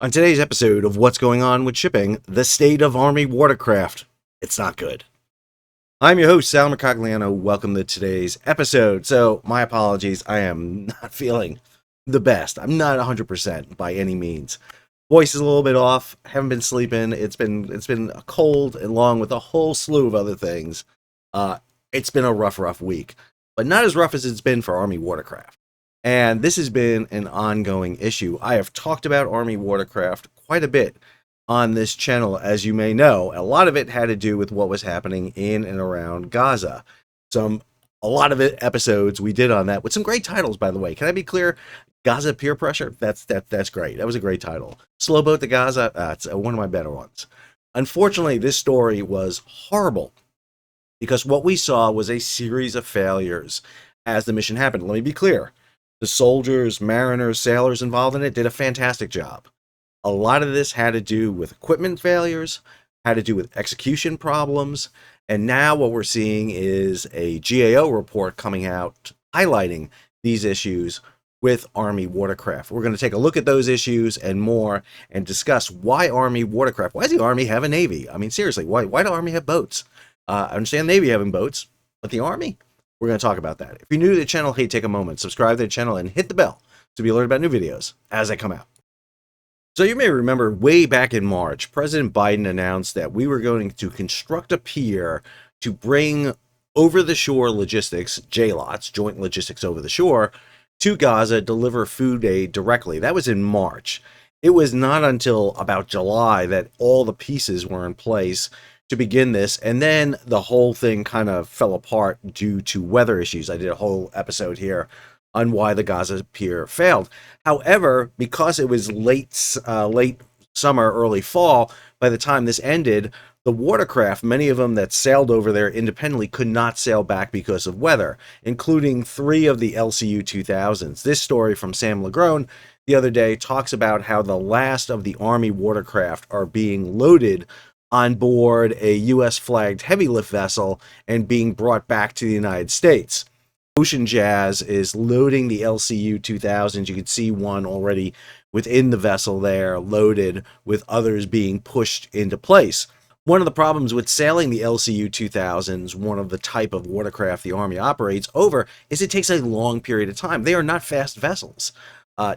On today's episode of What's Going On with Shipping, the state of Army watercraft. It's not good. I'm your host, Sal Mercogliano. Welcome to today's episode. So, my apologies. I am not feeling the best. I'm not 100% by any means. Voice is a little bit off. Haven't been sleeping. It's been a cold, along with a whole slew of other things. It's been a rough week, but not as rough as it's been for Army watercraft. And this has been an ongoing issue. I have talked about Army watercraft quite a bit on this channel, as you may know. A lot of it had to do with what was happening in and around Gaza. A lot of episodes we did on that with some great titles, by the way. Can I be clear? Gaza Peer Pressure? That's great. That was a great title. Slow Boat to Gaza? That's one of my better ones. Unfortunately, this story was horrible because what we saw was a series of failures as the mission happened. Let me be clear. The soldiers, mariners, sailors involved in it did a fantastic job. A lot of this had to do with equipment failures, had to do with execution problems, and now what we're seeing is a GAO report coming out highlighting these issues with Army watercraft. We're going to take a look at those issues and more and discuss why Army watercraft. Why does the Army have a Navy? I mean, seriously, why do the Army have boats? I understand the Navy having boats, but the Army? We're going to talk about that. If you're new to the channel, hey, take a moment, subscribe to the channel, and hit the bell to be alerted about new videos as they come out. So you may remember way back in March, President Biden announced that we were going to construct a pier to bring over-the-shore logistics, JLOTS, Joint Logistics Over the Shore, to Gaza, deliver food aid directly. That was in March. It was not until about July that all the pieces were in place to begin this, and then the whole thing kind of fell apart due to weather issues. I did a whole episode here on why the Gaza pier failed. However, because it was late summer, early fall, by the time this ended, the watercraft, many of them that sailed over there independently, could not sail back because of weather, including 3 of the LCU 2000s. This story from Sam Legrone the other day talks about how the last of the Army watercraft are being loaded on board a U.S.-flagged heavy lift vessel and being brought back to the United States. Ocean Jazz is loading the LCU 2000s. You can see one already within the vessel there, loaded, with others being pushed into place. One of the problems with sailing the LCU 2000s, one of the type of watercraft the Army operates over, is it takes a long period of time. They are not fast vessels.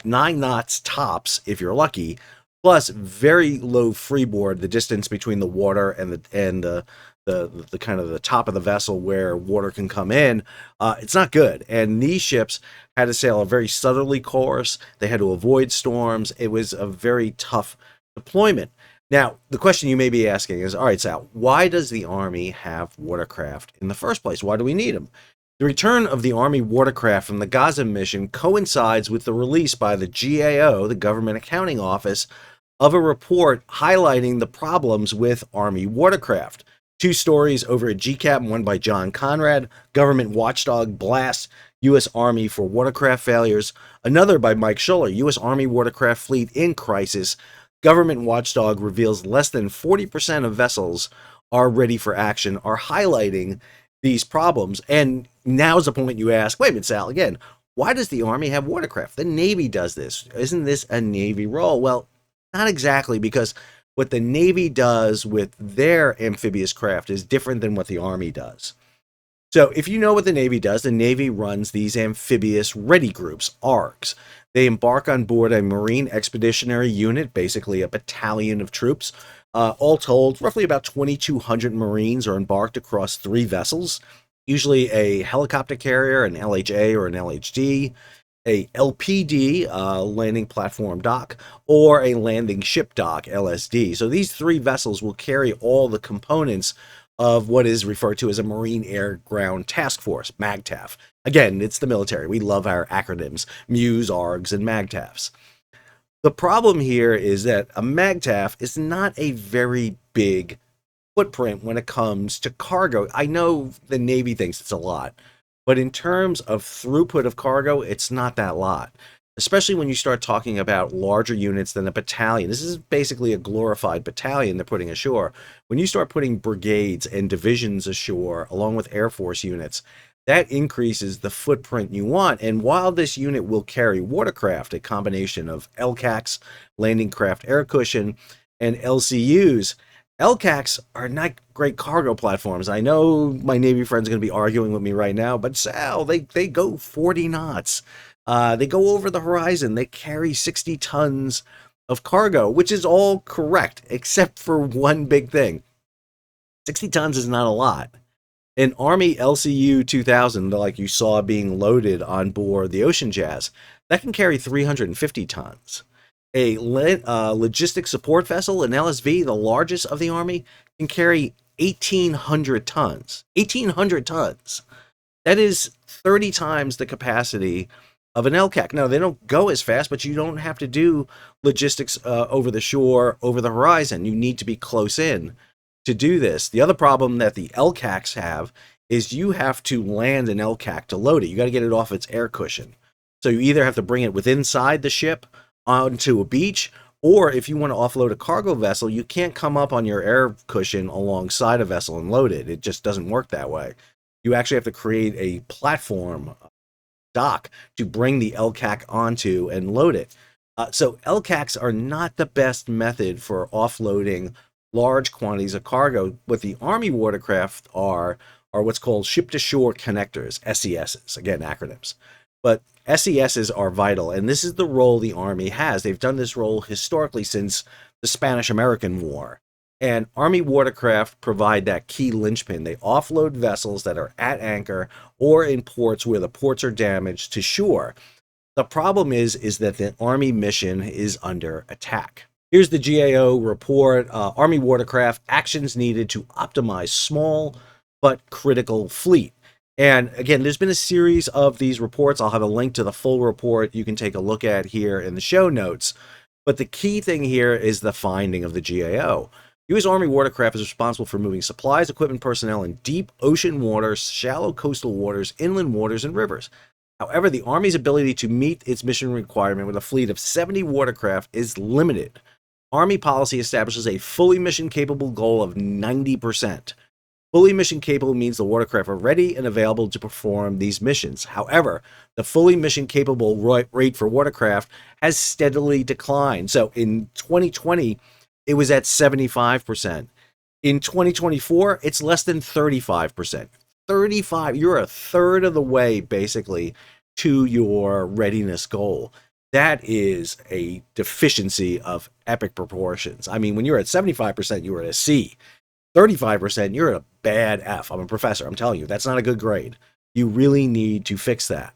9 knots tops, if you're lucky, plus very low freeboard, the distance between the water and the kind of the top of the vessel where water can come in. It's not good. And these ships had to sail a very southerly course. They had to avoid storms. It was a very tough deployment. Now, the question you may be asking is, all right, Sal, why does the Army have watercraft in the first place? Why do we need them? The return of the Army watercraft from the Gaza mission coincides with the release by the GAO, the Government Accounting Office, of a report highlighting the problems with Army watercraft. 2 stories over at GCAP, one by John Conrad, Government Watchdog blasts U.S. Army for watercraft failures. Another by Mike Schuller, U.S. Army watercraft fleet in crisis. Government Watchdog reveals less than 40% of vessels are ready for action, are highlighting these problems. And now's the point you ask, wait a minute, Sal, again, why does the Army have watercraft? The Navy does this. Isn't this a Navy role? Well, not exactly, because what the Navy does with their amphibious craft is different than what the Army does. So if you know what the Navy does, the Navy runs these amphibious ready groups, ARGs. They embark on board a Marine Expeditionary Unit, basically a battalion of troops. All told, roughly about 2,200 Marines are embarked across 3 vessels, usually a helicopter carrier, an LHA or an LHD, a LPD, landing platform dock, or a landing ship dock, LSD. So these 3 vessels will carry all the components of what is referred to as a Marine Air Ground Task Force, MAGTF. Again, it's the military. We love our acronyms, MEWS, ARGs, and MAGTFs. The problem here is that a MAGTF is not a very big footprint when it comes to cargo. I know the Navy thinks it's a lot, but in terms of throughput of cargo, it's not that lot, especially when you start talking about larger units than a battalion. This is basically a glorified battalion they're putting ashore. When you start putting brigades and divisions ashore, along with Air Force units, that increases the footprint you want. And while this unit will carry Watercraft, a combination of LCACs, landing craft air cushion, and LCUs, LCACs are not great cargo platforms. I know my Navy friend's going to be arguing with me right now, but Sal, they go 40 knots. They go over the horizon. They carry 60 tons of cargo, which is all correct, except for one big thing. 60 tons is not a lot. An Army LCU 2000, like you saw being loaded on board the Ocean Jazz, that can carry 350 tons. A logistic support vessel, an LSV, the largest of the Army, can carry 1,800 tons. 1,800 tons. That is 30 times the capacity of an LCAC. Now, they don't go as fast, but you don't have to do logistics over the shore, over the horizon. You need to be close in to do this. The other problem that the LCACs have is you have to land an LCAC to load it. You got to get it off its air cushion. So you either have to bring it within inside the ship onto a beach, or if you want to offload a cargo vessel, you can't come up on your air cushion alongside a vessel and load it. It just doesn't work that way. You actually have to create a platform dock to bring the LCAC onto and load it. So LCACs are not the best method for offloading large quantities of cargo. What the Army watercraft are what's called ship-to-shore connectors, SESs, again, acronyms. But SESs are vital, and this is the role the Army has. They've done this role historically since the Spanish-American War. And Army watercraft provide that key linchpin. They offload vessels that are at anchor or in ports where the ports are damaged to shore. The problem is that the Army mission is under attack. Here's the GAO report, Army watercraft, actions needed to optimize small but critical fleet. And again, there's been a series of these reports. I'll have a link to the full report you can take a look at here in the show notes. But the key thing here is the finding of the GAO. U.S. Army watercraft is responsible for moving supplies, equipment, personnel in deep ocean waters, shallow coastal waters, inland waters, and rivers. However, the Army's ability to meet its mission requirement with a fleet of 70 watercraft is limited. Army policy establishes a fully mission-capable goal of 90%. Fully mission-capable means the watercraft are ready and available to perform these missions. However, the fully mission-capable rate for watercraft has steadily declined. So in 2020, it was at 75%. In 2024, it's less than 35%. 35, you're a third of the way, basically, to your readiness goal. That is a deficiency of epic proportions. I mean, when you're at 75%, you're at a C. 35%, you're at a bad F. I'm a professor. I'm telling you, that's not a good grade. You really need to fix that.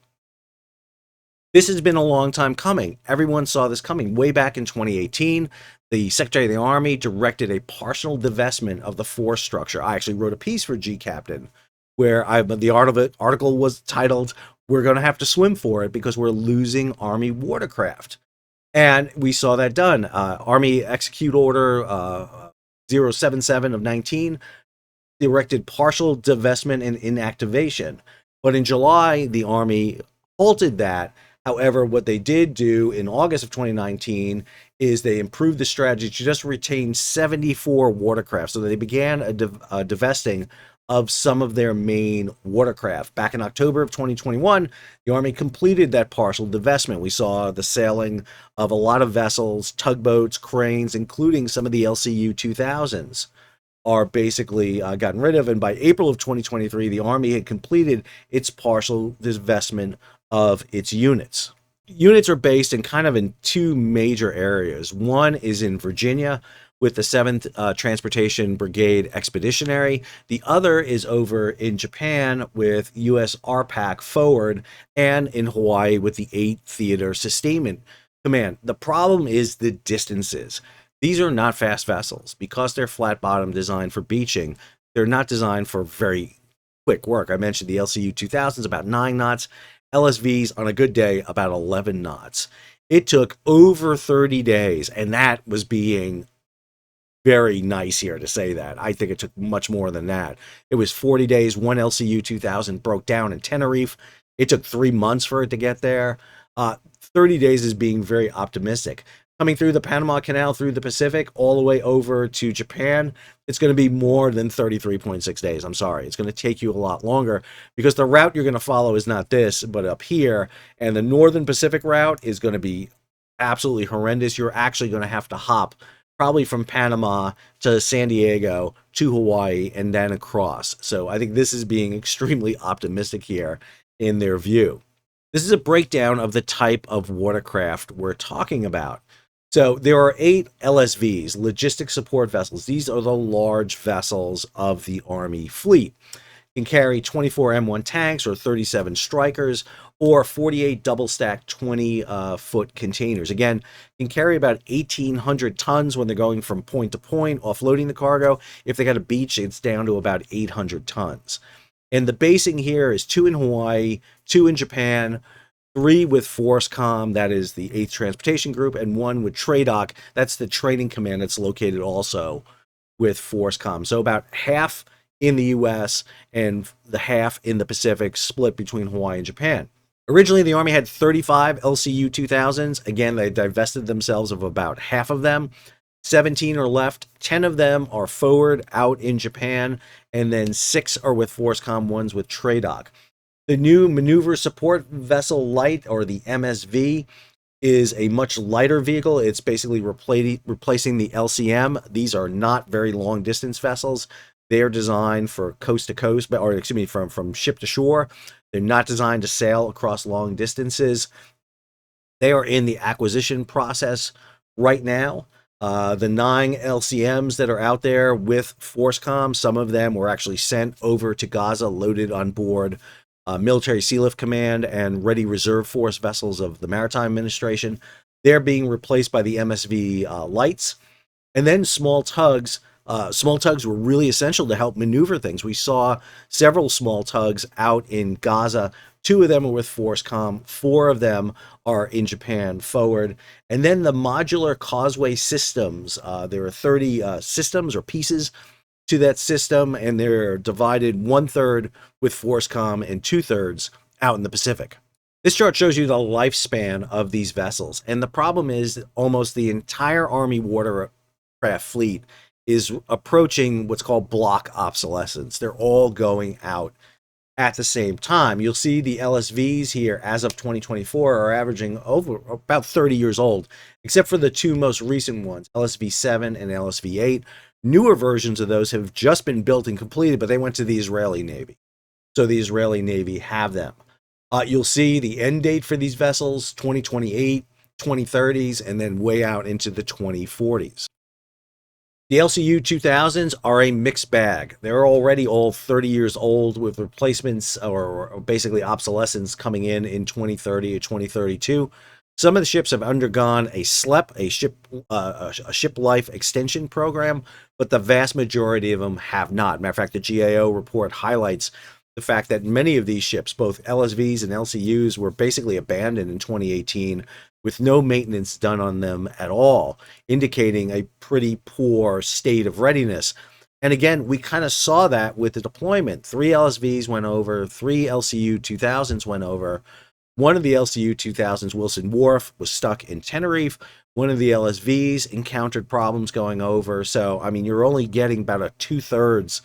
This has been a long time coming. Everyone saw this coming. Way back in 2018, the Secretary of the Army directed a partial divestment of the force structure. I actually wrote a piece for G Captain where the article was titled, "We're going to have to swim for it because we're losing Army watercraft." And we saw that done. Army Execute Order 077 of 19 directed partial divestment and inactivation. But in July, the Army halted that. However, what they did do in August of 2019 is they improved the strategy to just retain 74 watercraft. So they began a divesting of some of their main watercraft. Back in October of 2021, the Army completed that partial divestment. We saw the sailing of a lot of vessels, tugboats, cranes, including some of the LCU 2000s are basically gotten rid of. And by April of 2023, the Army had completed its partial divestment of its units. Units are based in two major areas. One is in Virginia with the 7th Transportation Brigade Expeditionary. The other is over in Japan with U.S. RPAC Forward, and in Hawaii with the 8th Theater Sustainment Command. The problem is the distances. These are not fast vessels. Because they're flat bottom designed for beaching, they're not designed for very quick work. I mentioned the LCU 2000s, about 9 knots. LSVs, on a good day, about 11 knots. It took over 30 days, and that was being very nice here to say that. I think it took much more than that. It was 40 days. One LCU 2000 broke down in Tenerife. It took 3 months for it to get there. 30 days is being very optimistic. coming through the Panama Canal, through the Pacific, all the way over to Japan, it's going to be more than 33.6 days. I'm sorry. It's going to take you a lot longer because the route you're going to follow is not this, but up here. And the Northern Pacific route is going to be absolutely horrendous. You're actually going to have to hop probably from Panama to San Diego to Hawaii and then across. So I think this is being extremely optimistic here in their view. This is a breakdown of the type of watercraft we're talking about. So there are 8 LSVs, logistic support vessels. These are the large vessels of the Army fleet. Can carry 24 M1 tanks or 37 Strikers or 48 double-stacked 20-foot containers. Again, can carry about 1,800 tons when they're going from point to point, offloading the cargo. If they got a beach, it's down to about 800 tons. And the basing here is 2 in Hawaii, 2 in Japan, 3 with FORSCOM, that is the 8th Transportation Group, and 1 with TRADOC, that's the training command that's located also with FORSCOM. So about half in the U.S. and the half in the Pacific, split between Hawaii and Japan. Originally, the Army had 35 LCU 2000s. Again, they divested themselves of about half of them. 17 are left. 10 of them are forward out in Japan, and then 6 are with FORSCOM, 1's with TRADOC. The new Maneuver Support Vessel Light, or the MSV, is a much lighter vehicle. It's basically replacing the LCM. These are not very long distance vessels. They're designed for coast to coast, or excuse me, from ship to shore. They're not designed to sail across long distances. They are in the acquisition process right now. The 9 LCMs that are out there with FORSCOM, some of them were actually sent over to Gaza, loaded on board Military Sealift Command and Ready Reserve Force vessels of the Maritime Administration. They're being replaced by the MSV lights. And then small tugs. Small tugs were really essential to help maneuver things. We saw several small tugs out in Gaza. 2 of them are with FORSCOM. 4 of them are in Japan forward. And then the modular causeway systems. There are 30 systems or pieces to that system, and they're divided 1/3 with FORSCOM and 2/3 out in the Pacific. This chart shows you the lifespan of these vessels, and the problem is that almost the entire Army watercraft fleet is approaching what's called block obsolescence. They're all going out at the same time. You'll see the LSVs here as of 2024 are averaging over about 30 years old, except for the 2 most recent ones, LSV-7 and LSV-8. Newer versions of those have just been built and completed, but they went to the Israeli Navy. So the Israeli Navy have them. You'll see the end date for these vessels, 2028, 2030s, and then way out into the 2040s. The LCU 2000s are a mixed bag. They're already all 30 years old with replacements or basically obsolescence coming in 2030 or 2032. Some of the ships have undergone a SLEP, a ship life extension program, but the vast majority of them have not. Matter of fact, the GAO report highlights the fact that many of these ships, both LSVs and LCUs, were basically abandoned in 2018 with no maintenance done on them at all, indicating a pretty poor state of readiness. And again, we kind of saw that with the deployment. 3 LSVs went over, 3 LCU 2000s went over. One of the LCU 2000s, Wilson Wharf, was stuck in Tenerife. One of the LSVs encountered problems going over. So, I mean, you're only getting about a 2/3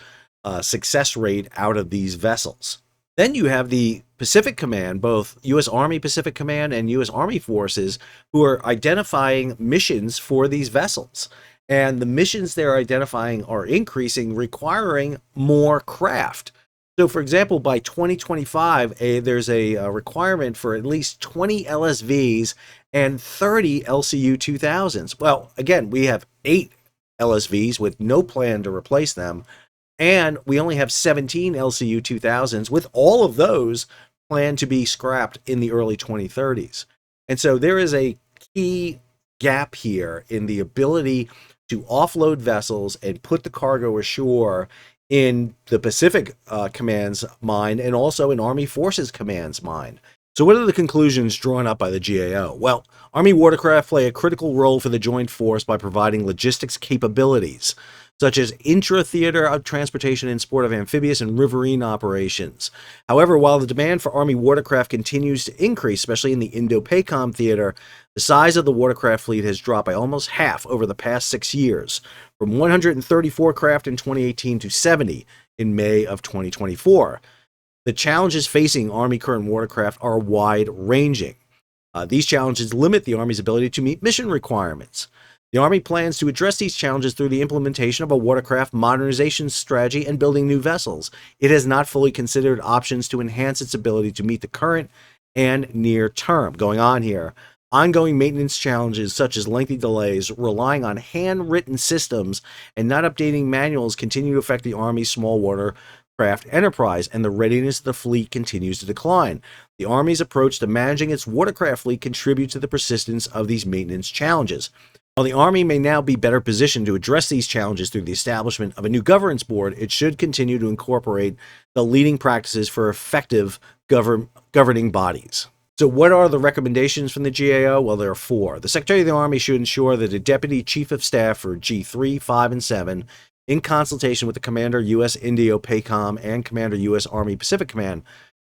success rate out of these vessels. Then you have the Pacific Command, both U.S. Army Pacific Command and U.S. Army forces, who are identifying missions for these vessels. And the missions they're identifying are increasing, requiring more craft. So, for example, by 2025, there's a requirement for at least 20 LSVs and 30 LCU 2000s. Well, again, we have 8 LSVs with no plan to replace them, and we only have 17 LCU 2000s, with all of those planned to be scrapped in the early 2030s. And so there is a key gap here in the ability to offload vessels and put the cargo ashore in the Pacific Command's mind and also in Army Forces Command's mind. So what are the conclusions drawn up by the GAO? Well, Army watercraft play a critical role for the Joint Force by providing logistics capabilities. such as intra-theater transportation in support of amphibious and riverine operations. However, while the demand for Army watercraft continues to increase, especially in the Indo-PACOM theater, the size of the watercraft fleet has dropped by almost half over the past 6 years, from 134 craft in 2018 to 70 in May of 2024. The challenges facing Army current watercraft are wide-ranging. These challenges limit the Army's ability to meet mission requirements. The Army plans to address these challenges through the implementation of a watercraft modernization strategy and building new vessels. It has not fully considered options to enhance its ability to meet the current and near term. Going on here, ongoing maintenance challenges such as lengthy delays, relying on handwritten systems, and not updating manuals continue to affect the Army's small watercraft enterprise, and the readiness of the fleet continues to decline. The Army's approach to managing its watercraft fleet contributes to the persistence of these maintenance challenges. While the Army may now be better positioned to address these challenges through the establishment of a new governance board, it should continue to incorporate the leading practices for effective governing bodies. So what are the recommendations from the GAO? Well, there are 4. The Secretary of the Army should ensure that the Deputy Chief of Staff for G3, 5, and 7, in consultation with the Commander U.S. Indo-PACOM and Commander U.S. Army Pacific Command,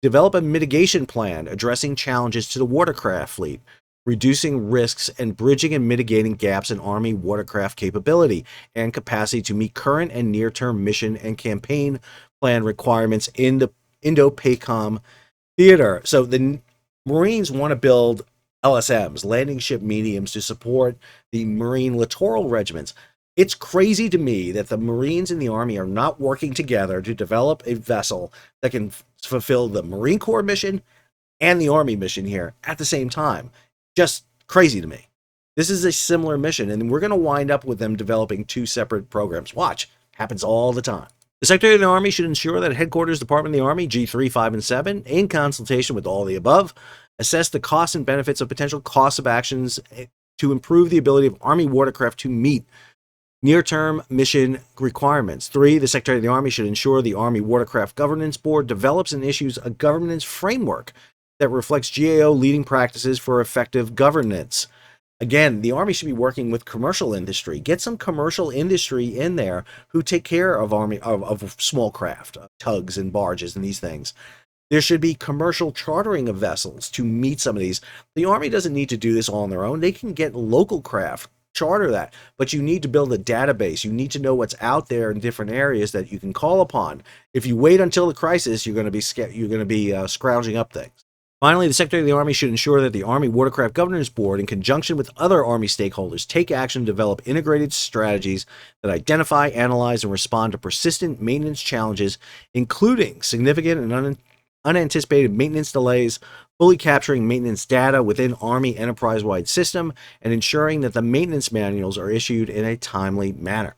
develop a mitigation plan addressing challenges to the watercraft fleet, reducing risks and bridging and mitigating gaps in Army watercraft capability and capacity to meet current and near-term mission and campaign plan requirements in the Indo-PACOM theater. So the Marines want to build LSMs, landing ship mediums, to support the Marine littoral regiments. It's crazy to me that the Marines and the Army are not working together to develop a vessel that can fulfill the Marine Corps mission and the Army mission here at the same time. Just crazy to me. This is a similar mission, and we're going to wind up with them developing 2 separate programs. Watch. Happens all the time. The Secretary of the Army should ensure that Headquarters Department of the Army, G3, 5, and 7, in consultation with all the above, assess the costs and benefits of potential costs of actions to improve the ability of Army watercraft to meet near-term mission requirements. 3, the Secretary of the Army should ensure the Army Watercraft Governance Board develops and issues a governance framework that reflects GAO leading practices for effective governance. Again, the Army should be working with commercial industry. Get some commercial industry in there who take care of of small craft, tugs and barges and these things. There should be commercial chartering of vessels to meet some of these. The Army doesn't need to do this all on their own. They can get local craft, charter that, but you need to build a database. You need to know what's out there in different areas that you can call upon. If you wait until the crisis, you're going to be scrounging up things. Finally, the Secretary of the Army should ensure that the Army Watercraft Governance Board, in conjunction with other Army stakeholders, take action to develop integrated strategies that identify, analyze, and respond to persistent maintenance challenges, including significant and unanticipated maintenance delays, fully capturing maintenance data within Army enterprise-wide system, and ensuring that the maintenance manuals are issued in a timely manner.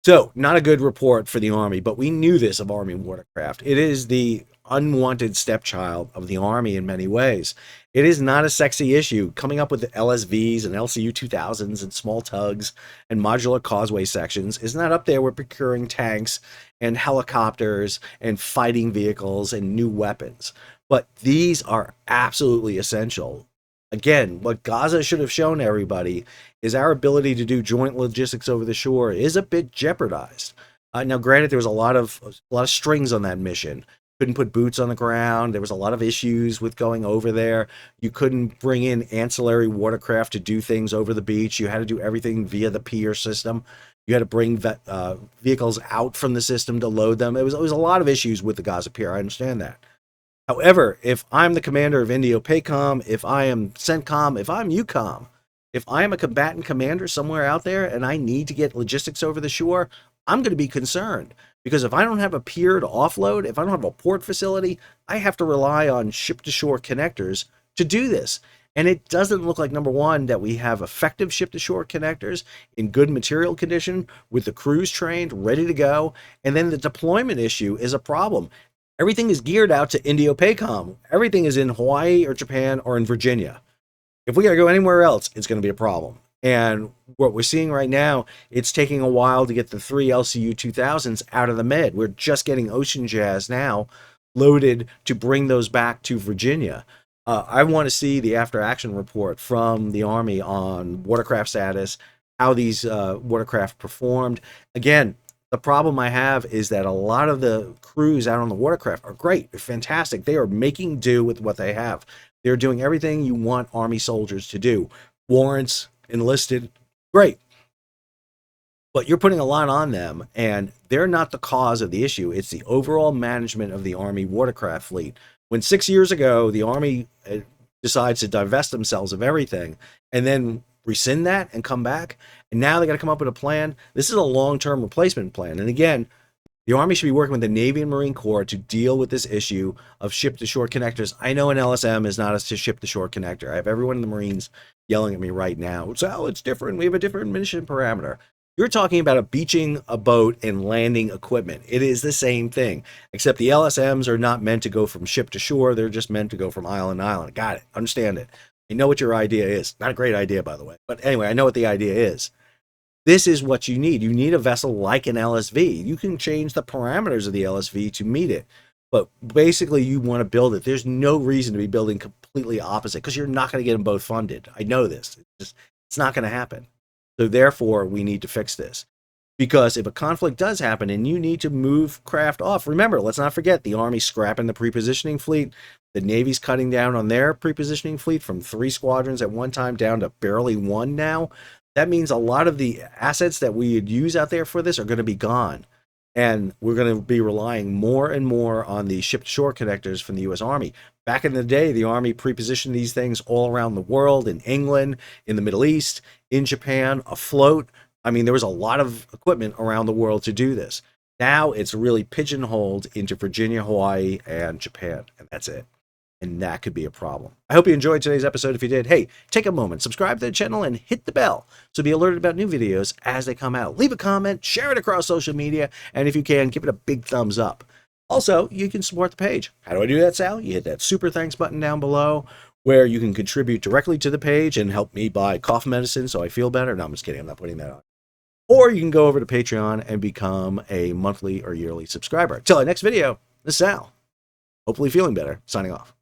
So, not a good report for the Army, but we knew this of Army watercraft. It is the unwanted stepchild of the Army in many ways. It is not a sexy issue. Coming up with the LSVs and LCU 2000s and small tugs and modular causeway sections is not up there with procuring tanks and helicopters and fighting vehicles and new weapons. But these are absolutely essential. Again, what Gaza should have shown everybody is our ability to do joint logistics over the shore is a bit jeopardized. Now, granted, there was a lot of strings on that mission. Couldn't put boots on the ground. There was a lot of issues with going over there. You couldn't bring in ancillary watercraft to do things over the beach. You had to do everything via the Pier system. You had to bring vehicles out from the system to load them. It was a lot of issues with the Gaza Pier. I understand that. However, if I'm the commander of Indo-PACOM, if I am CENTCOM, if I'm EUCOM, if I am a combatant commander somewhere out there and I need to get logistics over the shore, I'm going to be concerned. Because if I don't have a pier to offload, if I don't have a port facility, I have to rely on ship-to-shore connectors to do this. And it doesn't look like, number one, that we have effective ship-to-shore connectors in good material condition with the crews trained, ready to go. And then the deployment issue is a problem. Everything is geared out to Indo-PACOM. Everything is in Hawaii or Japan or in Virginia. If we got to go anywhere else, it's going to be a problem. And what we're seeing right now, it's taking a while to get the 3 LCU 2000s out of the Med. We're just getting Ocean Jazz now loaded to bring those back to Virginia. I want to see the after-action report from the Army on watercraft status, how these watercraft performed. Again, the problem I have is that a lot of the crews out on the watercraft are great. They're fantastic. They are making do with what they have. They're doing everything you want Army soldiers to do. Warrants, enlisted, great. But you're putting a lot on them, and they're not the cause of the issue. It's the overall management of the Army watercraft fleet. When 6 years ago, the Army decides to divest themselves of everything and then rescind that and come back, and now they got to come up with a plan. This is a long-term replacement plan. And again, the Army should be working with the Navy and Marine Corps to deal with this issue of ship-to-shore connectors. I know an LSM is not a ship-to-shore connector. I have everyone in the Marines yelling at me right now. So it's different. We have a different mission parameter. You're talking about a beaching a boat and landing equipment. It is the same thing, except the LSMs are not meant to go from ship to shore. They're just meant to go from island to island. Got it. Understand it. I know what your idea is. Not a great idea, by the way. But anyway, I know what the idea is. This is what you need. You need a vessel like an LSV. You can change the parameters of the LSV to meet it. But basically, you want to build it. There's no reason to be building completely opposite because you're not going to get them both funded. I know this. It's not going to happen. So therefore, we need to fix this. Because if a conflict does happen and you need to move craft off, remember, let's not forget the Army's scrapping the prepositioning fleet. The Navy's cutting down on their prepositioning fleet from 3 squadrons at one time down to barely 1 now. That means a lot of the assets that we would use out there for this are going to be gone. And we're going to be relying more and more on the ship-to-shore connectors from the U.S. Army. Back in the day, the Army prepositioned these things all around the world, in England, in the Middle East, in Japan, afloat. I mean, there was a lot of equipment around the world to do this. Now it's really pigeonholed into Virginia, Hawaii, and Japan, and that's it. And that could be a problem. I hope you enjoyed today's episode. If you did, hey, take a moment, subscribe to the channel, and hit the bell to be alerted about new videos as they come out. Leave a comment, share it across social media, and if you can, give it a big thumbs up. Also, you can support the page. How do I do that, Sal? You hit that super thanks button down below where you can contribute directly to the page and help me buy cough medicine so I feel better. No, I'm just kidding. I'm not putting that on. Or you can go over to Patreon and become a monthly or yearly subscriber. Till our next video, this is Sal. Hopefully feeling better. Signing off.